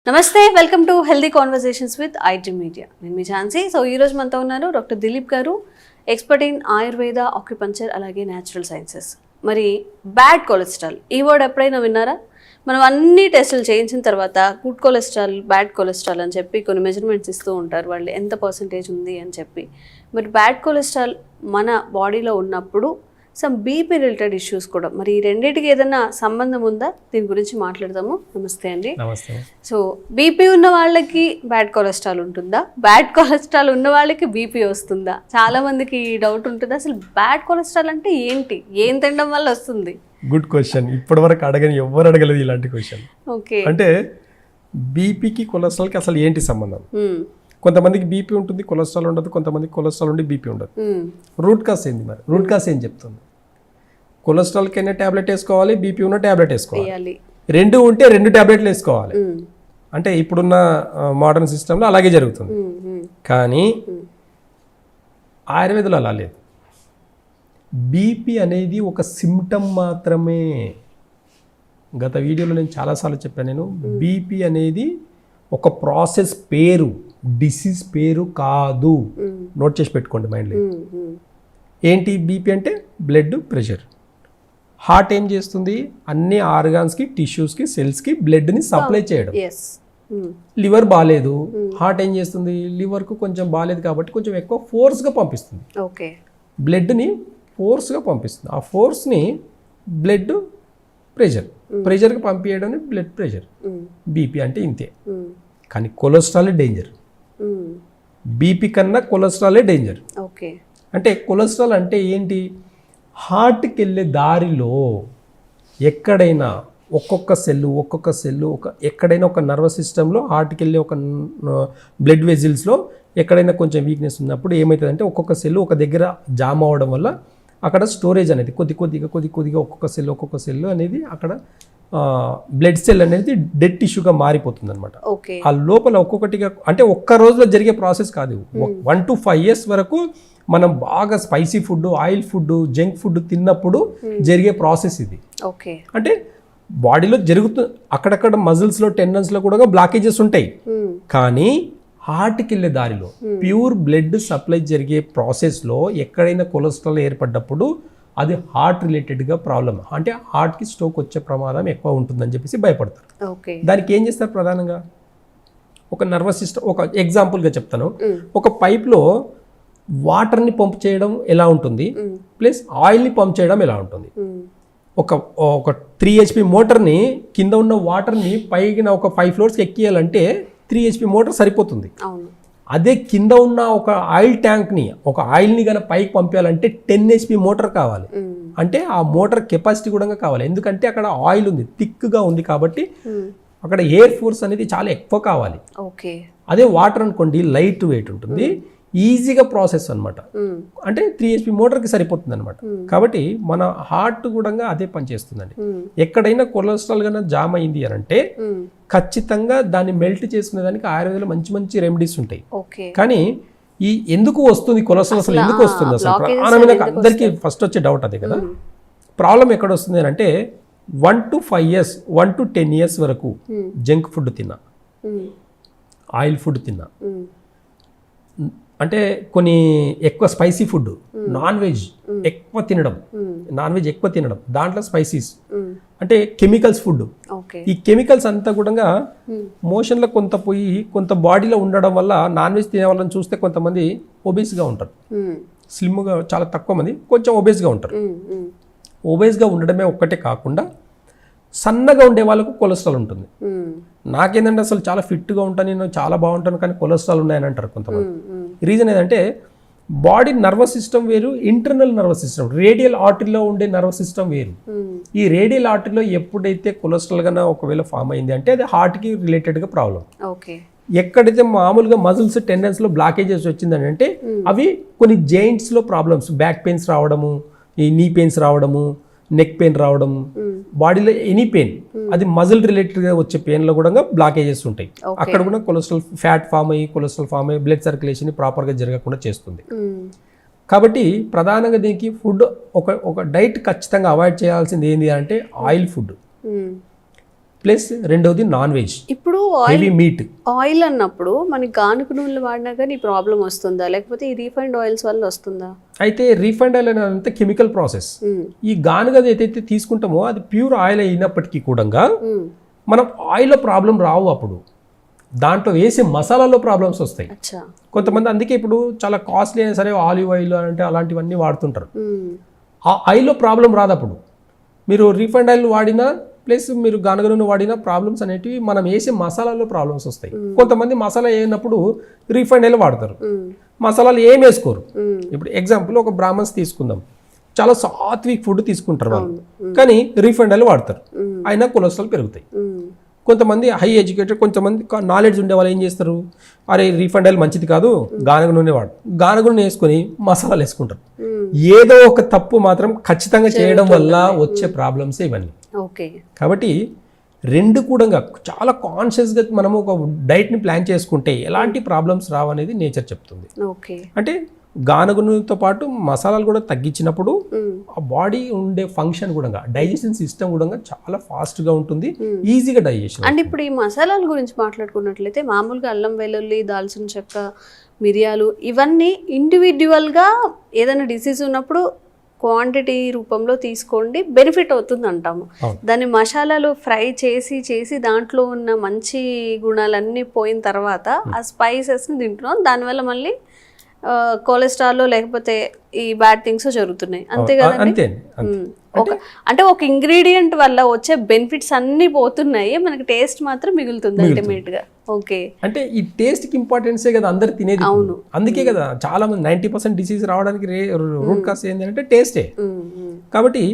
నమస్తే, welcome to healthy conversations with IT media. నేను మీ Jhansi. So ఈరోజు మనతో ఉన్నారు డాక్టర్ దిలీప్ గారు, ఎక్స్పర్ట్ ఇన్ ఆయుర్వేద, ఆక్యుపంచర్, అలాగే న్యాచురల్ సైన్సెస్. మరి బ్యాడ్ కొలెస్ట్రాల్ ఈ వర్డ్ ఎప్పుడైనా విన్నారా? మనం అన్ని టెస్టులు చేయించిన తర్వాత గుడ్ కొలెస్ట్రాల్, బ్యాడ్ కొలెస్ట్రాల్ అని చెప్పి కొన్ని మెజర్మెంట్స్ ఇస్తూ ఉంటారు, వాళ్ళు ఎంత పర్సంటేజ్ ఉంది అని చెప్పి. మరి బ్యాడ్ కొలెస్ట్రాల్ మన బాడీలో ఉన్నప్పుడు సమ్ బీపీ రిలేటెడ్ ఇష్యూస్ కూడా, మరి ఈ రెండింటికి ఏదైనా సంబంధం ఉందా? దీని గురించి మాట్లాడదాము. నమస్తే అండి. నమస్తే. సో బీపీ ఉన్న వాళ్ళకి బ్యాడ్ కొలెస్ట్రాల్ ఉంటుందా? బ్యాడ్ కొలెస్ట్రాల్ ఉన్న వాళ్ళకి బీపీ వస్తుందా? చాలా మందికి ఈ డౌట్ ఉంటుంది. అసలు బ్యాడ్ కొలెస్ట్రాల్ అంటే ఏంటి, ఏం తినడం వల్ల వస్తుంది? Good question. ఇప్పటి వరకు ఎవరు అడగలేదు ఇలాంటి క్వశ్చన్. ఓకే, అంటే బీపీకి కొలెస్ట్రాల్కి అసలు ఏంటి సంబంధం? కొంతమందికి బీపీ ఉంటుంది, కొలెస్ట్రాల్ ఉండదు. కొంతమందికి కొలెస్ట్రాల్ ఉండి బీపీ ఉండదు. రూట్ కాస్ ఏంది? మరి రూట్ కాస్ ఏం చెప్తుంది? కొలెస్ట్రాల్కి అయినా ట్యాబ్లెట్ వేసుకోవాలి, బీపీ ఉన్న ట్యాబ్లెట్ వేసుకోవాలి. రెండు ఉంటే 2 ట్యాబ్లెట్లు వేసుకోవాలి. అంటే ఇప్పుడున్న మోడర్న్ సిస్టంలో అలాగే జరుగుతుంది. కానీ ఆయుర్వేదంలో అలా లేదు. బీపీ అనేది ఒక సిమ్టమ్ మాత్రమే. గత వీడియోలో నేను చాలాసార్లు చెప్పాను. నేను బీపీ అనేది ఒక ప్రాసెస్ పేరు, డిసీజ్ పేరు కాదు. నోట్ చేసి పెట్టుకోండి మైండ్లో. ఏంటి బీపీ అంటే? Blood pressure. హార్ట్ ఏం చేస్తుంది? అన్ని ఆర్గాన్స్కి, టిష్యూస్కి, సెల్స్కి బ్లడ్ని సప్లై చేయడం. లివర్ బాగాలేదు, హార్ట్ ఏం చేస్తుంది? లివర్కు కొంచెం బాగాలేదు కాబట్టి కొంచెం ఎక్కువ ఫోర్స్గా పంపిస్తుంది. బ్లడ్ని ఫోర్స్గా పంపిస్తుంది. ఆ ఫోర్స్ని బ్లడ్ ప్రెషర్కి పంపించడం బ్లడ్ ప్రెషర్. బీపీ అంటే ఇంతే. కానీ కొలెస్ట్రాల్ డేంజర్. బీపీ కన్నా కొలెస్ట్రాలే డేంజర్. అంటే కొలెస్ట్రాల్ అంటే ఏంటి? హార్ట్కి వెళ్ళే దారిలో ఎక్కడైనా ఒక్కొక్క సెల్లు ఎక్కడైనా ఒక నర్వస్ సిస్టంలో హార్ట్కి వెళ్ళే ఒక బ్లడ్ వెజిల్స్లో ఎక్కడైనా కొంచెం వీక్నెస్ ఉన్నప్పుడు ఏమవుతుందంటే ఒక్కొక్క సెల్లు ఒక దగ్గర జామ్ అవ్వడం వల్ల అక్కడ స్టోరేజ్ అనేది కొద్దిగా ఒక్కొక్క సెల్లు అనేది అక్కడ బ్లడ్ సెల్ అనేది డెడ్ టిష్యూగా మారిపోతుంది అనమాట. ఆ లోపల ఒక్కొక్కటిగా, అంటే ఒక్క రోజులో జరిగే ప్రాసెస్ కాదు. 1 to 5 years వరకు మనం బాగా spicy food, oil food, junk food తిన్నప్పుడు జరిగే ప్రాసెస్ ఇది. అంటే బాడీలో జరుగుతుంది. అక్కడక్కడ మజిల్స్లో, టెండన్స్లో కూడా బ్లాకేజెస్ ఉంటాయి. కానీ హార్ట్కి వెళ్ళే దారిలో ప్యూర్ బ్లడ్ సప్లై జరిగే ప్రాసెస్లో ఎక్కడైనా కొలెస్ట్రాల్ ఏర్పడ్డప్పుడు అది హార్ట్ రిలేటెడ్గా ప్రాబ్లమ్, అంటే హార్ట్కి స్ట్రోక్ వచ్చే ప్రమాదం ఎక్కువ ఉంటుందని చెప్పేసి భయపడతారు. దానికి ఏం చేస్తారు? ప్రధానంగా ఒక నర్వస్ సిస్టమ్, ఒక ఎగ్జాంపుల్గా చెప్తాను. ఒక పైప్లో వాటర్ని పంప్ చేయడం ఎలా ఉంటుంది, ప్లస్ ఆయిల్ని పంప్ చేయడం ఎలా ఉంటుంది. ఒక 3 HP మోటార్ని కింద ఉన్న వాటర్ని పైన ఒక 5 floors ఎక్కియాలంటే 3 HP మోటార్ సరిపోతుంది. అదే కింద ఉన్న ఒక ఆయిల్ ట్యాంక్ని, ఒక ఆయిల్ని కనుక పైకి పంపించాలంటే 10 HP మోటార్ కావాలి. అంటే ఆ మోటార్ కెపాసిటీ కూడా కావాలి. ఎందుకంటే అక్కడ ఆయిల్ ఉంది, థిక్గా ఉంది కాబట్టి అక్కడ ఎయిర్ ఫోర్స్ అనేది చాలా ఎక్కువ కావాలి. అదే వాటర్ అనుకోండి, లైట్ వెయిట్ ఉంటుంది, ఈజీగా ప్రాసెస్ అనమాట. అంటే 3 HP మోటార్కి సరిపోతుంది అనమాట. కాబట్టి మన హార్ట్ కూడా అదే పని చేస్తుందండి. ఎక్కడైనా కొలెస్ట్రాల్ కన్నా జామ్ అయింది అని అంటే ఖచ్చితంగా దాన్ని మెల్ట్ చేసుకునే దానికి ఆయుర్వేదంలో మంచి రెమెడీస్ ఉంటాయి. కానీ ఈ ఎందుకు వస్తుంది కొలెస్ట్రాల్, అసలు ఎందుకు వస్తుంది? అసలు అందరికీ ఫస్ట్ వచ్చే డౌట్ అదే కదా. ప్రాబ్లం ఎక్కడ వస్తుంది అని అంటే 1 to 5 years, 1 to 10 years వరకు జంక్ ఫుడ్ తిన్నా, ఆయిల్ ఫుడ్ తిన్నా, అంటే కొన్ని ఎక్కువ స్పైసీ ఫుడ్, నాన్ వెజ్ ఎక్కువ తినడం, దాంట్లో స్పైసీస్ అంటే కెమికల్స్ ఫుడ్. ఈ కెమికల్స్ అంతా కూడా మోషన్లో కొంత బాడీలో ఉండడం వల్ల నాన్ వెజ్ తినే వాళ్ళని చూస్తే కొంతమంది ఒబేస్గా ఉంటారు, స్లిమ్గా, చాలా తక్కువ మంది కొంచెం ఒబేస్గా ఉంటారు. ఒబేస్గా ఉండడమే ఒక్కటే కాకుండా సన్నగా ఉండే వాళ్ళకు కొలెస్ట్రాల్ ఉంటుంది. నాకేంటంటే అసలు చాలా ఫిట్గా ఉంటాను, నేను చాలా బాగుంటాను, కానీ కొలెస్ట్రాల్ ఉన్నాయని అంటారు కొంతమంది. రీజన్ ఏంటంటే బాడీ నర్వస్ సిస్టమ్ వేరు, ఇంటర్నల్ నర్వస్ సిస్టమ్, రేడియల్ ఆర్టరీలో ఉండే నర్వస్ సిస్టమ్ వేరు. ఈ రేడియల్ ఆర్టరీలో ఎప్పుడైతే కొలెస్ట్రాల్ కన్నా ఒకవేళ ఫామ్ అయింది అంటే అది హార్ట్కి రిలేటెడ్గా ప్రాబ్లం. ఎక్కడైతే మామూలుగా మజిల్స్, టెండన్స్లో బ్లాకేజెస్ వచ్చిందని అంటే అవి కొన్ని జాయింట్స్లో ప్రాబ్లమ్స్, బ్యాక్ పెయిన్స్ రావడము, ఈ నీ పెయిన్స్ రావడము, నెక్ పెయిన్ రావడం, బాడీలో ఎనీ పెయిన్, అది మజిల్ రిలేటెడ్గా వచ్చే పెయిన్లో కూడా బ్లాకేజెస్ ఉంటాయి. అక్కడ కూడా కొలెస్ట్రాల్ ఫ్యాట్ ఫామ్ అయ్యి బ్లడ్ సర్క్యులేషన్ ప్రాపర్గా జరగకుండా చేస్తుంది. కాబట్టి ప్రధానంగా దీనికి ఫుడ్ ఒక డైట్ ఖచ్చితంగా అవాయిడ్ చేయాల్సింది ఏంటి అంటే ఆయిల్ ఫుడ్. ప్లస్ రెండవది నాన్ వెజ్, ఇప్పుడు హెవీ మీట్. ఆయిల్ అన్నప్పుడు మనకి గానుగ నూనెలు వాడినా కానీ ఈ ప్రాబ్లం వస్తుందా, లేకపోతే ఈ రీఫైండ్ ఆయిల్స్ వల్ల వస్తుందా? అయితే రీఫైండ్ ఆయిల్ అనేది కెమికల్ ప్రాసెస్. ఈ గానుగ ఏదైతే తీసుకుంటామో అది ప్యూర్ ఆయిల్ అయినప్పటికీ కూడా మనం ఆయిల్లో ప్రాబ్లం రావు. అప్పుడు దాంట్లో వేసే మసాలాలో ప్రాబ్లమ్స్ వస్తాయి. కొంతమంది అందుకే ఇప్పుడు చాలా కాస్ట్లీ అయినా సరే ఆలివ్ ఆయిల్ అంటే అలాంటివన్నీ వాడుతుంటారు. ఆ ఆయిల్లో ప్రాబ్లం రాదు. అప్పుడు మీరు రీఫైండ్ ఆయిల్ వాడినా ప్లస్ మీరు గానుగ నూనె వాడిన ప్రాబ్లమ్స్ అనేటివి మనం వేసే మసాలాలో ప్రాబ్లమ్స్ వస్తాయి. కొంతమంది మసాలా వేయనప్పుడు రీఫైండ్ ఆయిల్ వాడతారు, మసాలాలు ఏం వేసుకోరు. ఇప్పుడు ఎగ్జాంపుల్ ఒక బ్రాహ్మణ్స్ తీసుకుందాం, చాలా సాత్విక్ ఫుడ్ తీసుకుంటారు వాళ్ళు, కానీ రీఫైండ్ ఆయిల్ వాడతారు, అయినా కొలెస్ట్రాల్ పెరుగుతాయి. కొంతమంది హై ఎడ్యుకేటెడ్, కొంతమంది నాలెడ్జ్ ఉండే వాళ్ళు ఏం చేస్తారు, అరే రీఫైండ్ ఆయిల్ మంచిది కాదు, గానుగ నూనె వాడు, గానుగ నూనె వేసుకొని మసాలాలు వేసుకుంటారు. ఏదో ఒక తప్పు మాత్రం ఖచ్చితంగా చేయడం వల్ల వచ్చే ప్రాబ్లమ్స్ ఇవన్నీ. కాబట్టి రెండు కూడా చాలా కాన్షియస్గా మనము ఒక డైట్ని ప్లాన్ చేసుకుంటే ఎలాంటి ప్రాబ్లమ్స్ రావనేది నేచర్ చెప్తుంది. అంటే గానుగ నూనెతో పాటు మసాలాలు కూడా తగ్గించినప్పుడు ఆ బాడీ ఉండే ఫంక్షన్ కూడా, డైజెషన్ సిస్టమ్ కూడా చాలా ఫాస్ట్గా ఉంటుంది, ఈజీగా డైజెషన్. అంటే ఇప్పుడు ఈ మసాలాల గురించి మాట్లాడుకున్నట్లయితే మామూలుగా అల్లం వెల్లుల్లి, దాల్చిన చెక్క, మిరియాలు ఇవన్నీ ఇండివిడ్యువల్గా ఏదైనా డిసీజ్ ఉన్నప్పుడు క్వాంటిటీ రూపంలో తీసుకోండి, బెనిఫిట్ అవుతుంది అంటాము. దాన్ని మసాలాలు ఫ్రై చేసి దాంట్లో ఉన్న మంచి గుణాలన్నీ పోయిన తర్వాత ఆ స్పైసెస్ని తింటున్నాం, దానివల్ల మళ్ళీ కొలెస్ట్రాల్ లేకపోతే ఈ బ్యాడ్ థింగ్స్ జరుగుతున్నాయి, అంతే కదండి. అంటే ఒక ఇంగ్రీడియంట్ వల్ల వచ్చే బెనిఫిట్స్ అన్ని పోతున్నాయి, మనకి టేస్ట్ మాత్రం మిగులుతుంది అల్టిమేట్ గా. ఓకే, అంటే ఈ టేస్ట్ కి ఇంపార్టెన్సే కదా అందరు తినేది. అవును, అందుకే కదా చాలా మంది 90% డిసీజ్ రావడానికి రూట్ కాస్ ఏంటంటే టేస్టే. కాబట్టి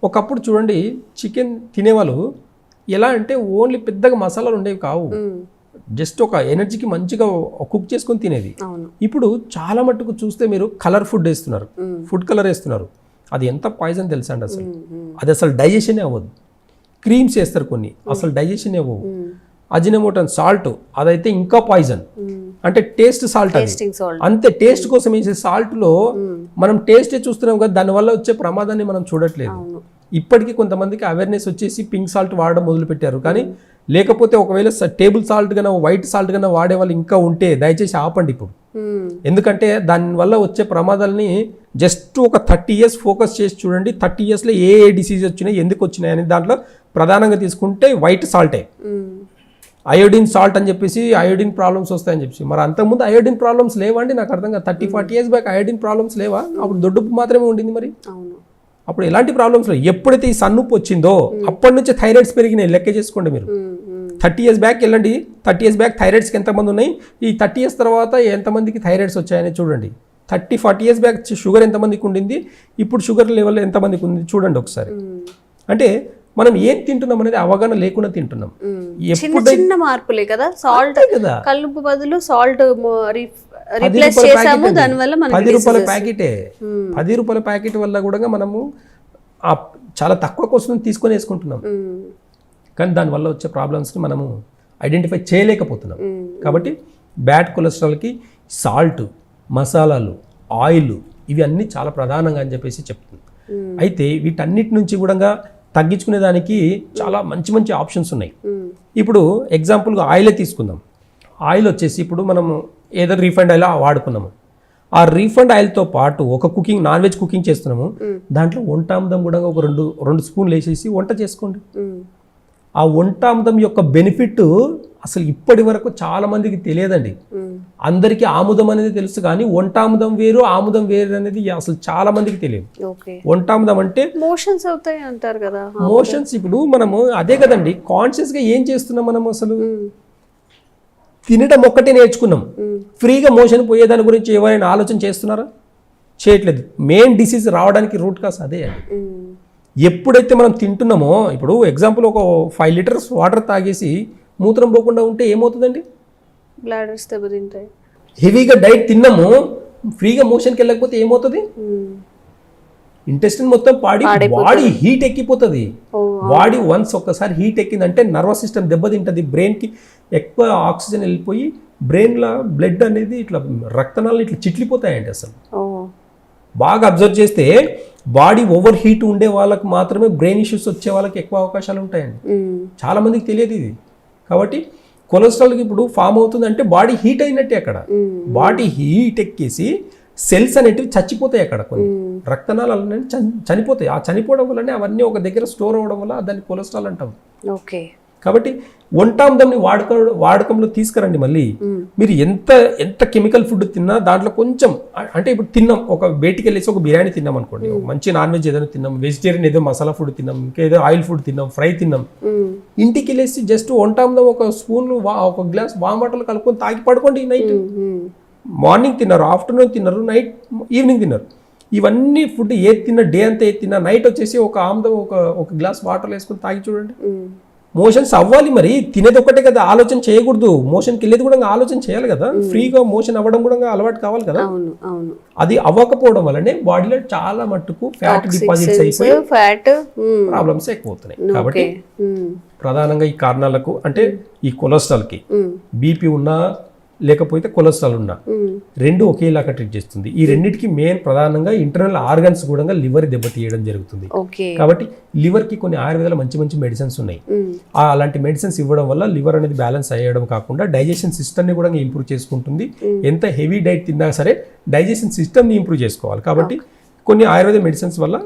ఒకప్పుడు చూడండి చికెన్ తినేవాళ్ళు ఎలా అంటే ఓన్లీ పెద్దగా మసాలాలు ఉండేవి కావు, జస్ట్ ఒక ఎనర్జీకి మంచిగా కుక్ చేసుకొని తినేది. ఇప్పుడు చాలా మట్టుకు చూస్తే మీరు కలర్ ఫుడ్ వేస్తున్నారు, ఫుడ్ కలర్ వేస్తున్నారు, అది ఎంత పాయిజన్ తెలుసా అండి. అది అసలు డైజెషన్ అవ్వదు. క్రీమ్స్ వేస్తారు కొన్ని, అసలు డైజెషన్ అవ్వవు. అజినోమోటో సాల్ట్, అదైతే ఇంకా పాయిజన్. అంటే టేస్ట్ సాల్ట్, అంతే టేస్ట్ కోసం వేసే సాల్ట్ లో మనం టేస్టే చూస్తున్నాం కదా, దానివల్ల వచ్చే ప్రమాదాన్ని మనం చూడట్లేదు. ఇప్పటికీ కొంతమందికి అవేర్నెస్ వచ్చేసి పింక్ సాల్ట్ వాడడం మొదలు పెట్టారు, కానీ లేకపోతే ఒకవేళ టేబుల్ సాల్ట్ కన్నా వైట్ సాల్ట్ కన్నా వాడే వాళ్ళు ఇంకా ఉంటే దయచేసి ఆపండి ఇప్పుడు. ఎందుకంటే దానివల్ల వచ్చే ప్రమాదాలని జస్ట్ ఒక 30 years ఫోకస్ చేసి చూడండి. 30 yearsలో ఏ డిసీజ్ వచ్చినాయి, ఎందుకు వచ్చినాయి అని దాంట్లో ప్రధానంగా తీసుకుంటే వైట్ సాల్టే. అయోడిన్ సాల్ట్ అని చెప్పేసి అయోడిన్ ప్రాబ్లమ్స్ వస్తాయని చెప్పేసి, మరి అంతకుముందు అయోడిన్ ప్రాబ్లమ్స్ లేవండి? నాకు అర్థం కాదు. 30-40 years బ్యాక్ అయోడిన్ ప్రాబ్లమ్స్ లేవా? అప్పుడు దొడ్డుపు మాత్రమే ఉండింది. మరి అప్పుడు ఎలాంటి ప్రాబ్లమ్స్ లేవు. ఎప్పుడైతే ఈ సన్నుప్పు వచ్చిందో అప్పటి నుంచి థైరాయిడ్స్ పెరిగినాయి. లెక్క చేసుకోండి మీరు. 30 years బ్యాక్ వెళ్ళండి, 30 years బ్యాక్ థైరాయిడ్స్కి ఎంతమంది ఉన్నాయి, ఈ 30 years తర్వాత ఎంతమందికి థైరాయిడ్స్ వచ్చాయని చూడండి. 30-40 years బ్యాక్ షుగర్ ఎంతమందికి ఉండింది, ఇప్పుడు షుగర్ లెవెల్ ఎంతమందికి ఉంది చూడండి ఒకసారి. అంటే మనం ఏం తింటున్నాం అనేది అవగాహన లేకుండా తింటున్నాం. చిన్న మార్పులే కదా, సాల్ట్ కల్లుపు బదులు సాల్ట్ రీప్లేస్ చేసాము, దానివల్ల మనకి 10 రూపాయల ప్యాకెటే. 10 రూపాయల ప్యాకెట్ వల్ల కూడా మనము చాలా తక్కువ కోసం తీసుకొని వేసుకుంటున్నాం, కానీ దానివల్ల వచ్చే ప్రాబ్లమ్స్ని మనము ఐడెంటిఫై చేయలేకపోతున్నాం. కాబట్టి బ్యాడ్ కొలెస్ట్రాల్కి సాల్ట్, మసాలాలు, ఆయిల్ ఇవి అన్నీ చాలా ప్రధానంగా అని చెప్పేసి చెప్తుంది. అయితే వీటన్నిటి నుంచి కూడా తగ్గించుకునే దానికి చాలా మంచి మంచి ఆప్షన్స్ ఉన్నాయి. ఇప్పుడు ఎగ్జాంపుల్గా ఆయిలే తీసుకుందాం. ఆయిల్ వచ్చేసి ఇప్పుడు మనము ఏదో రీఫైండ్ ఆయిల్ వాడుకున్నాము, ఆ రీఫైండ్ ఆయిల్తో పాటు ఒక కుకింగ్, నాన్ వెజ్ కుకింగ్ చేస్తున్నాము, దాంట్లో వంటామదం కూడా ఒక 2 స్పూన్లు వేసేసి వంట చేసుకోండి. ఆ వంటామదం యొక్క బెనిఫిట్ అసలు ఇప్పటి వరకు చాలా మందికి తెలియదండి. అందరికీ ఆముదం అనేది తెలుసు, కానీ వంటాముదం వేరు ఆముదం వేరు అనేది అసలు చాలా మందికి తెలియదు. వంటాముదం అంటే మోషన్స్ అవుతాయి అంటారు కదా. మోషన్స్ ఇప్పుడు మనము అదే కదండి, కాన్షియస్ గా ఏం చేస్తున్నాం మనం, అసలు తినడం ఒక్కటే నేర్చుకున్నాం. ఫ్రీగా మోషన్ పోయేదాని గురించి ఎవరైనా ఆలోచన చేస్తున్నారా? చేయట్లేదు. మెయిన్ డిసీజ్ రావడానికి రూట్ కాస్ అదే అండి. ఎప్పుడైతే మనం తింటున్నామో, ఇప్పుడు ఎగ్జాంపుల్ ఒక 5 liters వాటర్ తాగేసి మూత్రం పోకుండా ఉంటే ఏమవుతుందండి? బ్లాడర్స్ దెబ్బతింటాయి. హెవీగా డైట్ తిన్నాము, ఫ్రీగా మోషన్కి వెళ్ళకపోతే ఏమవుతుంది? ఇంటెస్టిన్ మొత్తం బాడీ హీట్ ఎక్కిపోతుంది. బాడీ వన్స్ ఒక్కసారి హీట్ ఎక్కిందంటే నర్వస్ సిస్టమ్ దెబ్బతింటుంది, బ్రెయిన్కి ఎక్కువ ఆక్సిజన్ వెళ్ళిపోయి బ్రెయిన్లో బ్లడ్ అనేది ఇట్లా రక్తనాళాలు ఇట్లా చిట్లిపోతాయండి. అసలు బాగా అబ్జర్వ్ చేస్తే బాడీ ఓవర్ హీట్ ఉండే వాళ్ళకి మాత్రమే బ్రెయిన్ ఇష్యూస్ వచ్చే వాళ్ళకి ఎక్కువ అవకాశాలు ఉంటాయండి. చాలా మందికి తెలియదు ఇది. కాబట్టి కొలెస్ట్రాల్కి ఇప్పుడు ఫామ్ అవుతుంది అంటే బాడీ హీట్ అయినట్టే. అక్కడ బాడీ హీట్ ఎక్కేసి సెల్స్ అనేటివి చచ్చిపోతాయి. అక్కడ కొన్ని రక్తనాళాలు అనేవి చనిపోతాయి. ఆ చనిపోవడం వల్లనే అవన్నీ ఒక దగ్గర స్టోర్ అవ్వడం వల్ల దాన్ని కొలెస్ట్రాల్ అంటాం. ఓకే. కాబట్టి వంటాందంని వాడకంలో తీసుకురండి. మళ్ళీ మీరు ఎంత కెమికల్ ఫుడ్ తిన్నా దాంట్లో కొంచెం, అంటే ఇప్పుడు తిన్నాం, ఒక బయటికి వెళ్ళేసి ఒక బిర్యానీ తిన్నాం అనుకోండి, మంచి నాన్ వెజ్ ఏదైనా తిన్నాం, వెజిటేరియన్ ఏదో మసాలా ఫుడ్ తిన్నాం, ఇంకేదో ఆయిల్ ఫుడ్ తిన్నాం, ఫ్రై తిన్నాం, ఇంటికి వెళ్ళేసి జస్ట్ వంటాందం ఒక స్పూన్ ఒక గ్లాస్ వామ్ వాటర్లో కలుపుకొని తాగి పడుకోండి. నైట్ మార్నింగ్ తిన్నారు, ఆఫ్టర్నూన్ తిన్నారు, నైట్ ఈవినింగ్ తిన్నారు. ఇవన్నీ ఫుడ్ ఏది తిన్నా, డే అంతా ఏది తిన్నా, నైట్ వచ్చేసి ఒక ఆమ్దం ఒక గ్లాస్ వాటర్లో వేసుకొని తాగి చూడండి. మోషన్స్ అవ్వాలి. మరి తినేది ఒక్కటే కదా, ఆలోచన చేయకూడదు. మోషన్కి వెళ్ళేది కూడా ఆలోచన చేయాలి కదా. ఫ్రీగా మోషన్ అవ్వడం కూడా అలవాటు కావాలి కదా. అది అవ్వకపోవడం వల్లనే బాడీలో చాలా మట్టుకు ఫ్యాట్ డిపాజిట్స్ అయిపోయి ప్రాబ్లమ్స్ ఎక్కువ అవుతున్నాయి. కాబట్టి ప్రధానంగా ఈ కారణాలకు, అంటే ఈ కొలెస్ట్రాల్కి, బీపీ ఉన్నా లేకపోతే కొలెస్ట్రాల్ ఉన్నా రెండు ఒకేలాగా ట్రీట్ చేస్తుంది. ఈ రెండింటికి మెయిన్ ప్రధానంగా ఇంటర్నల్ ఆర్గన్స్ కూడా లివర్ దెబ్బతీయడం జరుగుతుంది. కాబట్టి లివర్ కి కొన్ని ఆయుర్వేదాల మంచి మెడిసిన్స్ ఉన్నాయి. అలాంటి మెడిసిన్స్ ఇవ్వడం వల్ల లివర్ అనేది బ్యాలెన్స్ అయ్యడం కాకుండా డైజెషన్ సిస్టమ్ ని కూడా ఇంప్రూవ్ చేసుకుంటుంది. ఎంత హెవీ డైట్ తిన్నా సరే డైజెషన్ సిస్టమ్ ని ఇంప్రూవ్ చేసుకోవాలి. కాబట్టి కొన్ని ఆయుర్వేద మెడిసిన్స్ వల్ల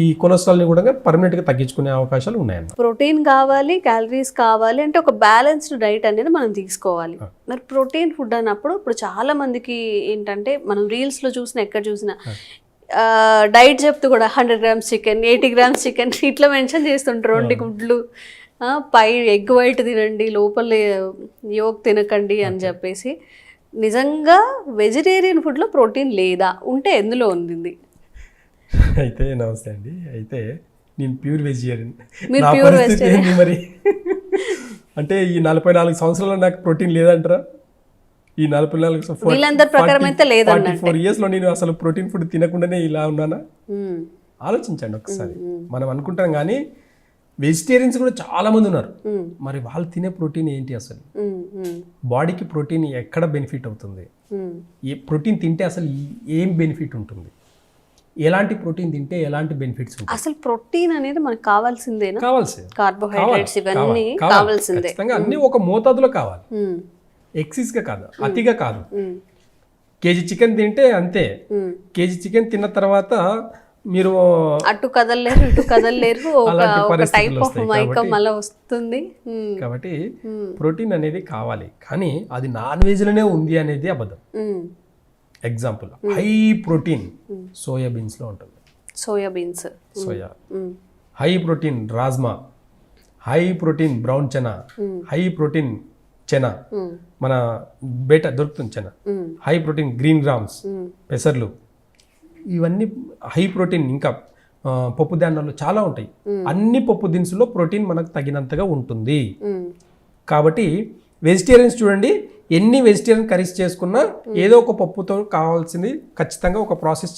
ఈ కొలెస్ట్రాల్ని కూడా పర్మనెంట్గా తగ్గించుకునే అవకాశాలు ఉన్నాయన్నమాట. ప్రోటీన్ కావాలి, క్యాలరీస్ కావాలి అంటే ఒక బ్యాలెన్స్డ్ డైట్ అనేది మనం తీసుకోవాలి. మరి ప్రోటీన్ ఫుడ్ అన్నప్పుడు ఇప్పుడు చాలా మందికి ఏంటంటే, మనం రీల్స్లో చూసినా ఎక్కడ చూసినా డైట్ చెప్తూ కూడా 100 grams చికెన్, 80 grams చికెన్ ఇట్లా మెన్షన్ చేస్తుంటారు. 2 గుడ్లు, పై ఎగ్ వైట్ తినండి, లోపల యోక్ తినకండి అని చెప్పేసి. నిజంగా వెజిటేరియన్ ఫుడ్లో ప్రోటీన్ లేదా, ఉంటే ఎందులో ఉంది? అయితే నమస్తే అండి. అయితే నేను ప్యూర్ వెజిటేరియన్. మీరు ప్యూర్ వెజిటేరియన్ మరి అంటే ఈ 44 సంవత్సరాల్లో నాకు ప్రోటీన్ లేదంటారా? ఈ 44 వీళ్ళందరి ప్రకారం అయితే లేదన్న 44 yearsలో నేను అసలు ప్రోటీన్ ఫుడ్ తినకుండానే ఇలా ఉన్నానా? ఆలోచించండి ఒకసారి. మనం అనుకుంటాం కానీ వెజిటేరియన్స్ కూడా చాలా మంది ఉన్నారు. మరి వాళ్ళు తినే ప్రోటీన్ ఏంటి అసలు? బాడీకి ప్రోటీన్ ఎక్కడ బెనిఫిట్ అవుతుంది? ఏ ప్రోటీన్ తింటే అసలు ఏం బెనిఫిట్ ఉంటుంది? ఎలాంటి ప్రోటీన్ తింటే ఎలాంటి బెనిఫిట్స్ ఉంటాయి? అసలు ప్రోటీన్ అనేది మనకు కావాల్సిందేనా? కావాల్సిందే. కార్బోహైడ్రేట్స్ ఇవన్నీ కావాల్సిందే. ఖచ్చితంగా అన్ని ఒక మోతాదులో కావాలి. ఎక్సెస్ గా కాదు, అతిగా కాదు. కేజీ చికెన్ తింటే అంతే. కేజీ చికెన్ తిన్న తర్వాత మీరు అటు కదలలేరు, ఇటు కదలలేరు, ఒక టైప్ ఆఫ్ మైకం అలా వస్తుంది. కాబట్టి ప్రోటీన్ అనేది కావాలి, కానీ అది నాన్ వెజ్ లోనే ఉంది అనేది అబద్ధం. ఎగ్జాంపుల్, హై ప్రోటీన్ సోయాబీన్స్ లో ఉంటుంది. Soya, high protein rajma, high protein brown chana, high protein chana, మన బేట దొరుకుతుంది chana, high protein green grams, పెసర్లు, ఇవన్నీ హై ప్రోటీన్. ఇంకా పప్పు ధాన్యాలు చాలా ఉంటాయి. అన్ని పప్పు దినుసుల్లో ప్రోటీన్ మనకు తగినంతగా ఉంటుంది. కాబట్టి వెజిటేరియన్స్ చూడండి, ఎన్ని వెజిటేరియన్ కర్రీస్ చేసుకున్నా ఏదో ఒక పప్పుతో కావాల్సింది ఖచ్చితంగా ఒక ప్రాసెస్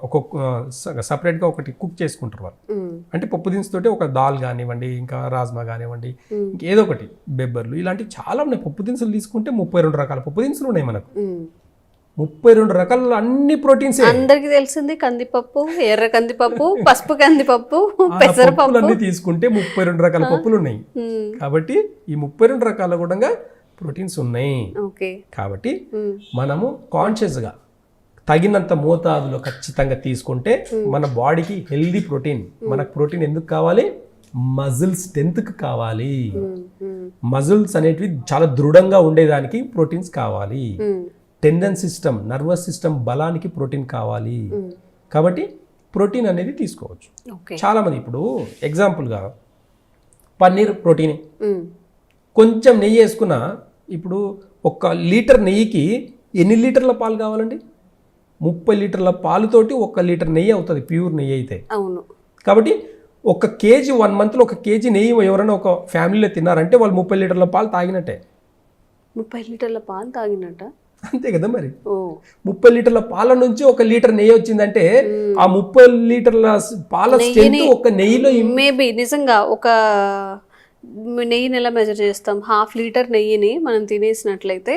ఒక సపరేట్గా ఒకటి కుక్ చేసుకుంటారు వాళ్ళు. అంటే పప్పు దినుసుతోటి ఒక దాల్ కానివ్వండి, ఇంకా రాజ్మా కానివ్వండి, ఇంకేదో ఒకటి బెబ్బర్లు, ఇలాంటివి చాలా ఉన్నాయి. పప్పు దినుసులు తీసుకుంటే 32 రకాల పప్పు దినుసులు ఉన్నాయి మనకు. 32 రకాల అన్ని ప్రోటీన్స్. అందరికి తెలిసింది కందిపప్పు, ఎర్ర కందిపప్పు, పసుపు కందిపప్పు, పెసరపప్పు అన్ని తీసుకుంటే 32 రకాల పప్పులు ఉన్నాయి. కాబట్టి ఈ 32 రకాల కూడా ప్రోటీన్స్ ఉన్నాయి. కాబట్టి మనము కాన్షియస్ గా తగినంత మోతాదులో ఖచ్చితంగా తీసుకుంటే మన బాడీకి హెల్దీ ప్రోటీన్. మనకు ప్రోటీన్ ఎందుకు కావాలి? మజిల్ స్ట్రెంత్ కి కావాలి. మజిల్స్ అనేటివి చాలా దృఢంగా ఉండేదానికి ప్రోటీన్స్ కావాలి. టెండన్ సిస్టమ్, నర్వస్ సిస్టమ్ బలానికి ప్రోటీన్ కావాలి. కాబట్టి ప్రోటీన్ అనేది తీసుకోవచ్చు. చాలా మంది ఇప్పుడు ఎగ్జాంపుల్గా పన్నీర్ ప్రోటీన్, కొంచెం నెయ్యి వేసుకున్న, ఇప్పుడు 1 లీటర్ నెయ్యికి ఎన్ని లీటర్ల పాలు కావాలండి? 30 లీటర్ల పాలుతోటి 1 లీటర్ నెయ్యి అవుతుంది, ప్యూర్ నెయ్యి అయితే. కాబట్టి 1 కేజీ 1 monthలో 1 కేజీ నెయ్యి ఎవరైనా ఒక ఫ్యామిలీలో తిన్నారంటే వాళ్ళు 30 లీటర్ల పాలు తాగినట్టే. 30 లీటర్ల పాలు తాగినట్ట? అంతే కదా. మరి 30 లీటర్ల పాల నుంచి 1 లీటర్ నెయ్యి వచ్చిందంటే ఆ 30 లీటర్ల పాల స్ట్రెంత్ ఒక నెయ్యిలో. మేబీ నిజంగా ఒక నెయ్యిని ఎలా మెజర్ చేస్తాం? 1/2 లీటర్ నెయ్యిని మనం తినేసినట్లయితే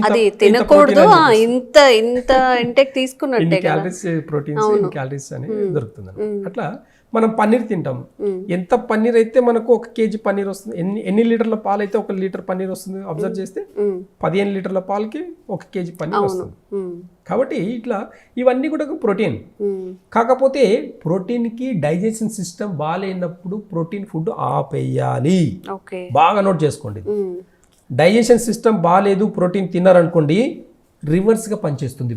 అది తినకూడదు ఇంత ఇంత ఇంటెక్ తీసుకున్నట్టే కదా క్యాలరీస్ ప్రోటీన్స్ క్యాలరీస్ అనేది దొరుకుతుంది అట్లా మనం పన్నీర్ తింటాం ఎంత పన్నీర్ అయితే మనకు 1 కేజీ పన్నీర్ వస్తుంది ఎన్ని లీటర్ల పాలు అయితే 1 లీటర్ పన్నీర్ వస్తుంది అబ్జర్వ్ చేస్తే 15 లీటర్ల పాలకి 1 కేజీ పన్నీర్ వస్తుంది కాబట్టి ఇట్లా ఇవన్నీ కూడా ప్రోటీన్ కాకపోతే ప్రోటీన్ కి డైజెషన్ సిస్టమ్ బాగాలేనప్పుడు ప్రోటీన్ ఫుడ్ ఆపేయాలి బాగా నోట్ చేసుకోండి డైజెషన్ సిస్టమ్ బాగాలేదు ప్రోటీన్ తిన్నారనుకోండి రివర్స్గా పనిచేస్తుంది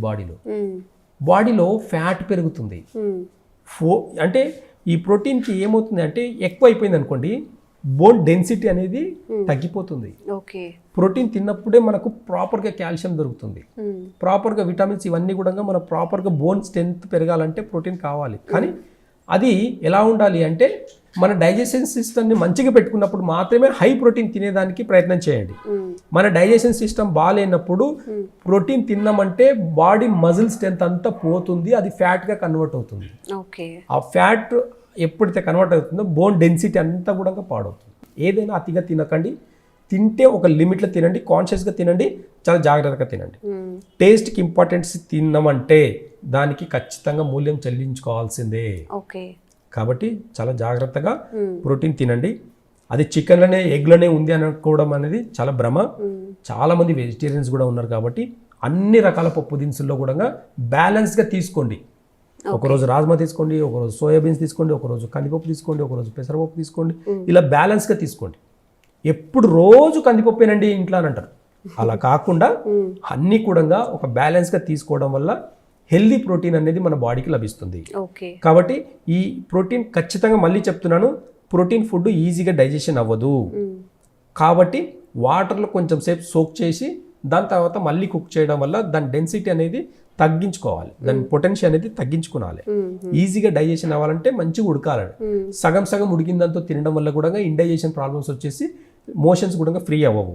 బాడీలో ఫ్యాట్ పెరుగుతుంది అంటే ఈ ప్రోటీన్కి ఏమవుతుంది అంటే ఎక్కువ అయిపోయింది అనుకోండి బోన్ డెన్సిటీ అనేది తగ్గిపోతుంది ప్రోటీన్ తిన్నప్పుడే మనకు ప్రాపర్గా కాల్షియం దొరుకుతుంది ప్రాపర్గా విటమిన్స్ ఇవన్నీ కూడా మన ప్రాపర్గా బోన్ స్ట్రెంత్ పెరగాలంటే ప్రోటీన్ కావాలి కానీ అది ఎలా ఉండాలి అంటే మన డైజెషన్ సిస్టమ్ని మంచిగా పెట్టుకున్నప్పుడు మాత్రమే హై ప్రోటీన్ తినేదానికి ప్రయత్నం చేయండి మన డైజెషన్ సిస్టమ్ బాగాలేనప్పుడు ప్రోటీన్ తిన్నామంటే బాడీ మజిల్ స్ట్రెంత్ అంతా పోతుంది అది ఫ్యాట్గా కన్వర్ట్ అవుతుంది ఆ ఫ్యాట్ ఎప్పుడైతే కన్వర్ట్ అవుతుందో బోన్ డెన్సిటీ అంతా కూడా పాడవుతుంది ఏదైనా అతిగా తినకండి తింటే ఒక లిమిట్లో తినండి కాన్షియస్గా తినండి చాలా జాగ్రత్తగా తినండి టేస్ట్కి ఇంపార్టెన్స్ తిన్నామంటే దానికి ఖచ్చితంగా మూల్యం చెల్లించుకోవాల్సిందే కాబట్టి చాలా జాగ్రత్తగా ప్రోటీన్ తినండి అది చికెన్లోనే ఎగ్లోనే ఉంది అనుకోవడం అనేది చాలా భ్రమ చాలా మంది వెజిటేరియన్స్ కూడా ఉన్నారు కాబట్టి అన్ని రకాల పప్పు దినుసుల్లో కూడా బ్యాలెన్స్గా తీసుకోండి ఒకరోజు రాజ్మా తీసుకోండి ఒకరోజు సోయాబీన్స్ తీసుకోండి ఒకరోజు కందిపప్పు తీసుకోండి ఒకరోజు పెసరపప్పు తీసుకోండి ఇలా బ్యాలెన్స్గా తీసుకోండి ఎప్పుడు రోజు కందిపప్పేనండి ఇంట్లో అని అంటారు అలా కాకుండా అన్ని కూడా ఒక బ్యాలెన్స్గా తీసుకోవడం వల్ల హెల్దీ ప్రోటీన్ అనేది మన బాడీకి లభిస్తుంది కాబట్టి ఈ ప్రోటీన్ ఖచ్చితంగా మళ్ళీ చెప్తున్నాను ప్రోటీన్ ఫుడ్ ఈజీగా డైజెషన్ అవ్వదు కాబట్టి వాటర్లో కొంచెం సేపు సోక్ చేసి దాని తర్వాత మళ్ళీ కుక్ చేయడం వల్ల దాని డెన్సిటీ అనేది తగ్గించుకోవాలి దాని పొటెన్షియల్ అనేది తగ్గించుకోవాలి ఈజీగా డైజెషన్ అవ్వాలంటే మంచిగా ఉడకాలి సగం సగం ఉడికిందంతో తినడం వల్ల కూడా ఇండైజెషన్ ప్రాబ్లమ్స్ వచ్చేసి మోషన్స్ కూడా ఫ్రీ అవ్వవు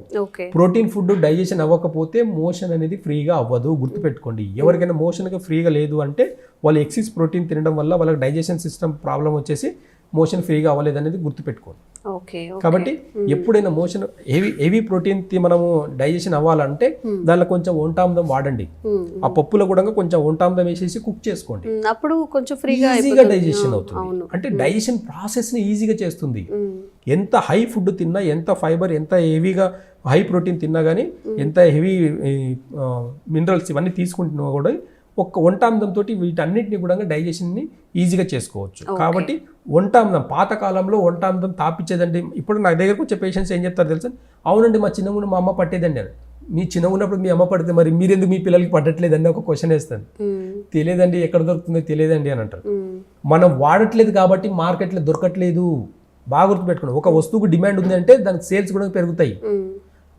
ప్రోటీన్ ఫుడ్ డైజెషన్ అవ్వకపోతే మోషన్ అనేది ఫ్రీగా అవ్వదు గుర్తుపెట్టుకోండి ఎవరికైనా మోషన్గా ఫ్రీగా లేదు అంటే వాళ్ళు ఎక్సిస్ ప్రోటీన్ తినడం వల్ల వాళ్ళకి డైజెషన్ సిస్టమ్ ప్రాబ్లం వచ్చేసి మోషన్ ఫ్రీగా అవ్వలేదు అనేది గుర్తుపెట్టుకోండి కాబట్టి ఎప్పుడైనా మోషన్ హెవీ ప్రోటీన్ మనము డైజెషన్ అవ్వాలంటే దానిలో కొంచెం వంటామదం వాడండి ఆ పప్పులో కూడా కొంచెం వంటామదం వేసేసి కుక్ చేసుకోండి అప్పుడు కొంచెం ఫ్రీగా ఈజీగా డైజెషన్ అవుతుంది అంటే డైజెషన్ ప్రాసెస్ ని ఈజీగా చేస్తుంది ఎంత హై ఫుడ్ తిన్నా ఎంత ఫైబర్ ఎంత హెవీగా హై ప్రోటీన్ తిన్నా కానీ ఎంత హెవీ మినరల్స్ ఇవన్నీ తీసుకుంటున్నా కూడా ఒక్క వంటామదంతో వీటన్నిటిని కూడా డైజెషన్ని ఈజీగా చేసుకోవచ్చు కాబట్టి వంటామదం పాతకాలంలో వంటామదం తాపించేదండి ఇప్పుడు నా దగ్గరకు వచ్చే పేషెంట్స్ ఏం చెప్తారు తెలుసా అవునండి మా చిన్నగా మా అమ్మ పట్టేదండి అని మీ చిన్నగా ఉన్నప్పుడు మీ అమ్మ పడితే మరి మీరెందుకు మీ పిల్లలకి పట్టట్లేదండి ఒక క్వశ్చన్ వేస్తాను తెలియదండి ఎక్కడ దొరుకుతుందో తెలియదండి అని అంటారు మనం వాడట్లేదు కాబట్టి మార్కెట్లో దొరకట్లేదు బాగా గుర్తుపెట్టుకోండి ఒక వస్తువుకు డిమాండ్ ఉంది అంటే దానికి సేల్స్ కూడా పెరుగుతాయి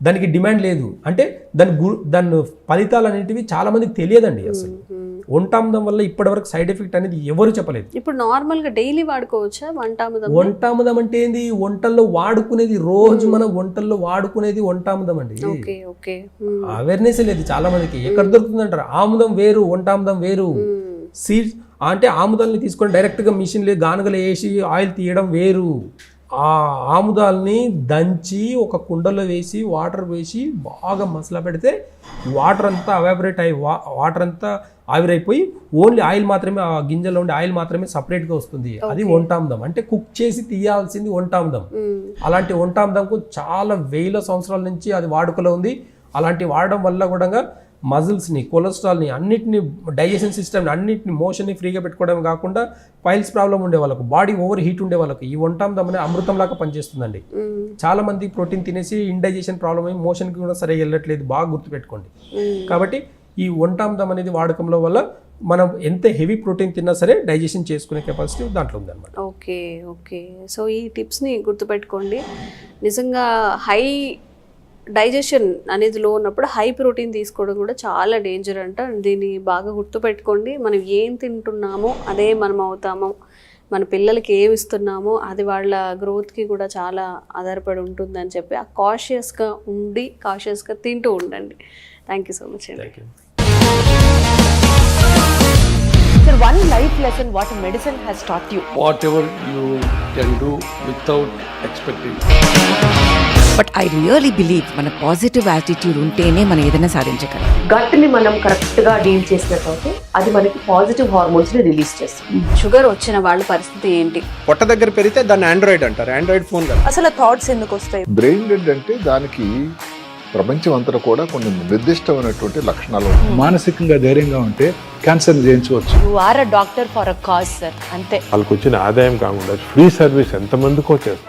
దానికి డిమాండ్ లేదు అంటే దాని ఫలితాలు అనేటివి చాలా మందికి తెలియదండి అసలు వంటామదం వల్ల ఇప్పటివరకు సైడ్ ఎఫెక్ట్ అనేది ఎవరు చెప్పలేదు ఇప్పుడు నార్మల్గా డైలీ వాడుకోవచ్చా వంటామదం అంటే ఏంది వంటల్లో వాడుకునేది రోజు మనం వంటల్లో వాడుకునేది వంటామదం అండి అవేర్నెస్ లేదు చాలా మందికి ఎక్కడ దొరుకుతుంది అంటారు ఆముదం వేరు వంటామదం వేరు సీడ్స్ అంటే ఆముదాలని తీసుకొని డైరెక్ట్గా మిషన్లో గానుగలు వేసి ఆయిల్ తీయడం వేరు ఆ ఆముదాలని దంచి ఒక కుండలో వేసి వాటర్ వేసి బాగా మసలా పెడితే వాటర్ అంతా అవాపరేట్ అయ్యి వాటర్ అంతా ఆవిరైపోయి ఓన్లీ ఆయిల్ మాత్రమే ఆ గింజలో ఉండే ఆయిల్ మాత్రమే సపరేట్గా వస్తుంది అది వంటామదం అంటే కుక్ చేసి తీయాల్సింది వంటామదం అలాంటి వంటామదంకు చాలా వేల సంవత్సరాల నుంచి అది వాడుకలో ఉంది అలాంటి వాడడం వల్ల కూడా మజిల్స్ని కొలెస్ట్రాల్ని అన్నిటిని డైజెషన్ సిస్టమ్ని అన్నిటిని మోషన్ని ఫ్రీగా పెట్టుకోవడం కాకుండా పైల్స్ ప్రాబ్లం ఉండే వాళ్ళకు బాడీ ఓవర్ హీట్ ఉండే వాళ్ళకి ఈ వంటామదం అనే అమృతంలాగా పనిచేస్తుందండి చాలా మంది ప్రోటీన్ తినేసి ఇండైజెషన్ ప్రాబ్లం అయ్యి మోషన్కి కూడా సరిగా వెళ్ళట్లేదు బాగా గుర్తుపెట్టుకోండి కాబట్టి ఈ వంటామదం అనేది వాడకంలో వల్ల మనం ఎంత హెవీ ప్రోటీన్ తిన్నా సరే డైజెషన్ చేసుకునే కెపాసిటీ దాంట్లో ఉందన్నమాట ఓకే సో ఈ టిప్స్ని గుర్తుపెట్టుకోండి నిజంగా హై డైజెషన్ అనేది లో ఉన్నప్పుడు హై ప్రోటీన్ తీసుకోవడం కూడా చాలా డేంజర్ అంట దీన్ని బాగా గుర్తుపెట్టుకోండి మనం ఏం తింటున్నామో అదే మనం అవుతామో మన పిల్లలకి ఏమి ఇస్తున్నామో అది వాళ్ళ గ్రోత్కి కూడా చాలా ఆధారపడి ఉంటుందని చెప్పి ఆ కాషియస్గా ఉండి కాషియస్గా తింటూ ఉండండి థ్యాంక్ యూ సో మచ్ అండి Sir, one life lesson what medicine has taught you. Whatever you can do without expecting. But I really believe మన పాజిటివ్ యాటిట్యూడ్ ఉంటేనే మనం ఏదైనా సాధించగలం. గట్ని మనం కరెక్ట్ గా డీల్ చేసినట్లయితే అది మనకి పాజిటివ్ హార్మోన్స్ ని రిలీజ్ చేస్తుంది. షుగర్ వచ్చిన వాళ్ళ పరిస్థితి ఏంటి? పొట్ట దగ్గర పెరిగితే దాన్ని ఆండ్రాయిడ్ అంటారు, ఆండ్రాయిడ్ ఫోన్ కదా. అసలు థాట్స్ ఎందుకు వస్తాయి? బ్రెయిన్ డెడ్ అంటే దానికి ప్రపంచం అంతా కూడా కొన్ని నిర్దిష్టమైనటువంటి లక్షణాలు ఉంటాయి. మానసికంగా ధైర్యంగా ఉంటే క్యాన్సర్ జయించవచ్చు. You are a doctor for a cause sir, అంతే. వాళ్ళకి వచ్చిన ఆదాయం కాకుండా ఫ్రీ సర్వీస్ ఎంతమందికో చేస్తుంది.